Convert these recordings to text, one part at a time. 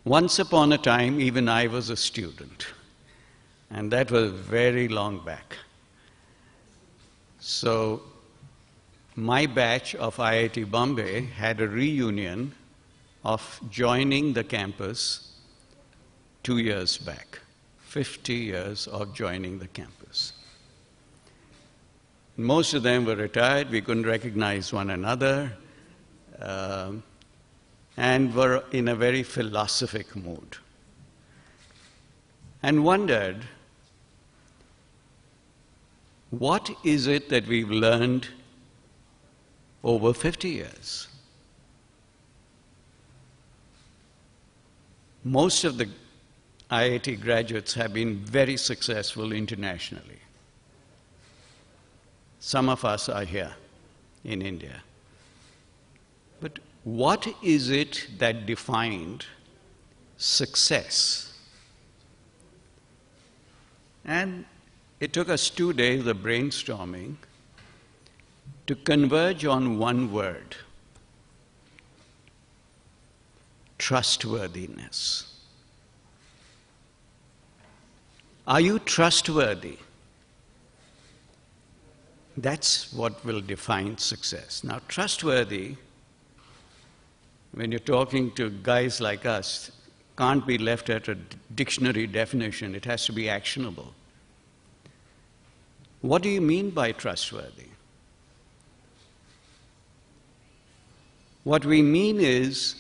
Once upon a time, even I was a student, and that was very long back. So my batch of IIT Bombay had a reunion of joining the campus 2 years back, 50 years of joining the campus. Most of them were retired, we couldn't recognize one another, and were in a very philosophic mood. And wondered, what is it that we've learned over 50 years? Most of the IIT graduates have been very successful internationally. Some of us are here in India. But what is it that defined success? And it took us 2 days of brainstorming to converge on one word: trustworthiness. Are you trustworthy? That's what will define success. Now, trustworthy, when you're talking to guys like us, can't be left at a dictionary definition. It has to be actionable. What do you mean by trustworthy? What we mean is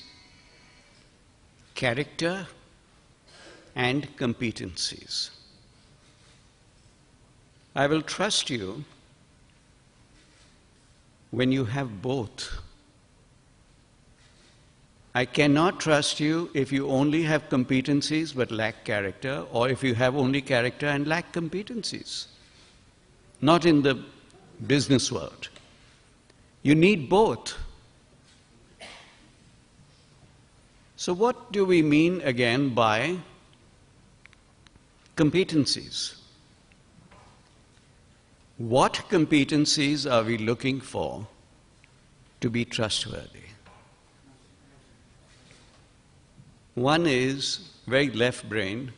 character and competencies. I will trust you when you have both. I cannot trust you if you only have competencies but lack character, or if you have only character and lack competencies. Not in the business world. You need both. So what do we mean again by competencies? What competencies are we looking for to be trustworthy? One is very left-brain,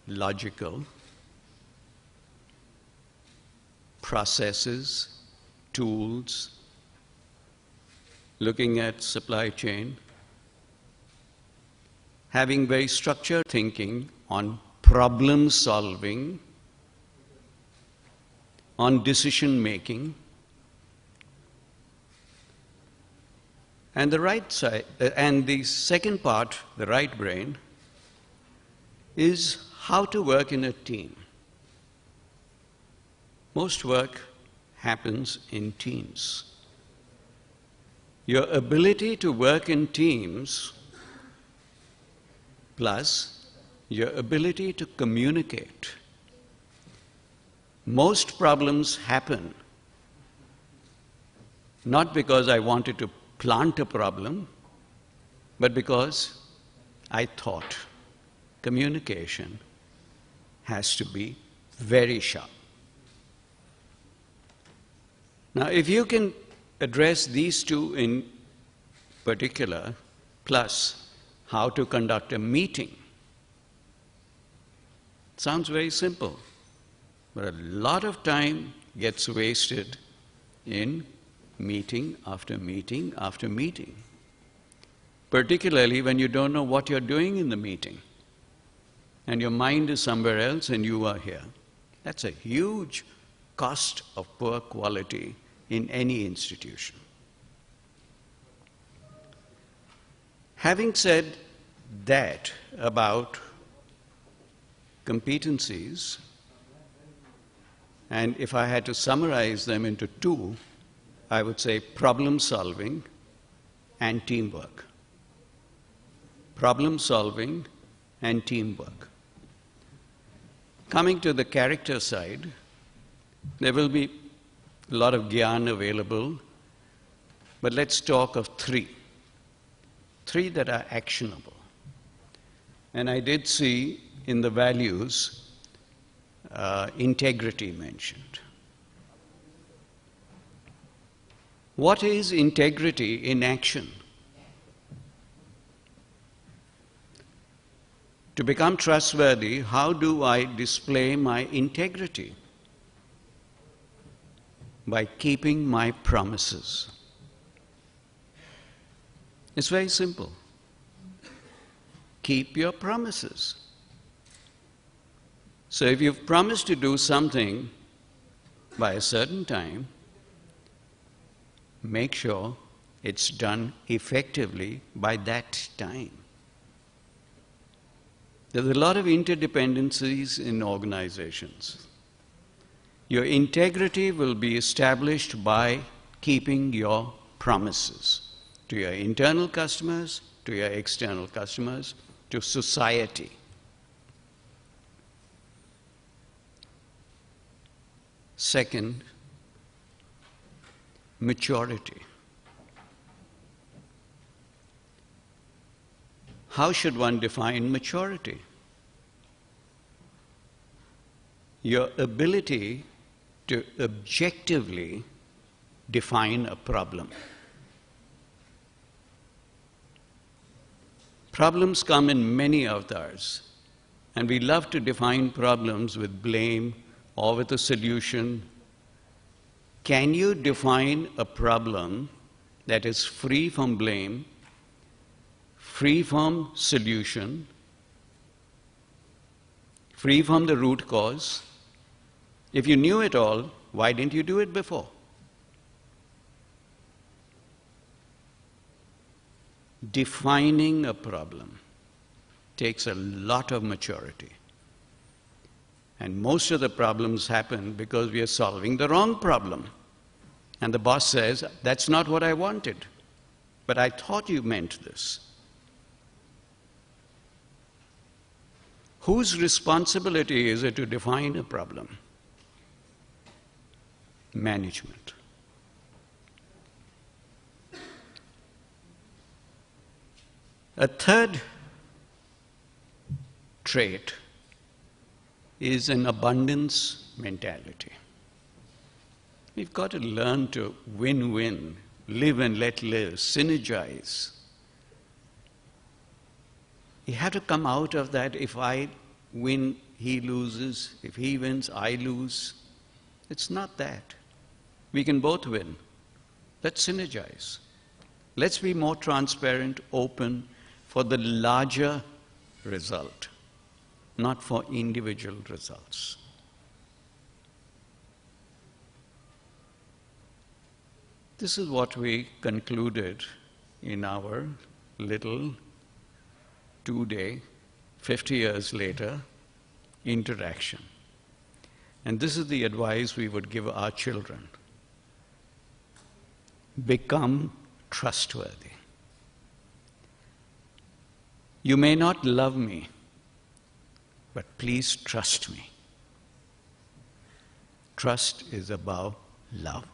logical, processes, tools, looking at supply chain, having very structured thinking on problem solving, on decision making. And the right side, and the second part, the right brain, is how to work in a team. Most work happens in teams. Your ability to work in teams plus your ability to communicate. Most problems happen not because I wanted to plant a problem, but because I thought communication has to be very sharp. Now, if you can address these two in particular, plus how to conduct a meeting, it sounds very simple, but a lot of time gets wasted in meeting after meeting after meeting, particularly when you don't know what you're doing in the meeting and your mind is somewhere else and you are here. That's a huge cost of poor quality in any institution. Having said that about competencies, and if I had to summarize them into two, I would say problem solving and teamwork. Problem solving and teamwork. Coming to the character side, there will be a lot of gyan available, but let's talk of three. Three that are actionable. And I did see in the values integrity mentioned. What is integrity in action? To become trustworthy, how do I display my integrity? By keeping my promises. It's very simple. Keep your promises. So if you've promised to do something by a certain time, make sure it's done effectively by that time. There's a lot of interdependencies in organizations. Your integrity will be established by keeping your promises to your internal customers, to your external customers, to society. Second, maturity. How should one define maturity? Your ability to objectively define a problem. Problems come in many avatars, and we love to define problems with blame or with a solution. Can you define a problem that is free from blame, free from solution, free from the root cause? If you knew it all, why didn't you do it before? Defining a problem takes a lot of maturity. And most of the problems happen because we are solving the wrong problem. And the boss says, that's not what I wanted, but I thought you meant this. Whose responsibility is it to define a problem? Management. A third trait is an abundance mentality. We've got to learn to win-win, live and let live, synergize. You have to come out of that, if I win, he loses, if he wins, I lose. It's not that. We can both win. Let's synergize. Let's be more transparent, open for the larger result, not for individual results. This is what we concluded in our little 2-day, 50 years later, interaction. And this is the advice we would give our children. Become trustworthy. You may not love me, but please trust me. Trust is above love.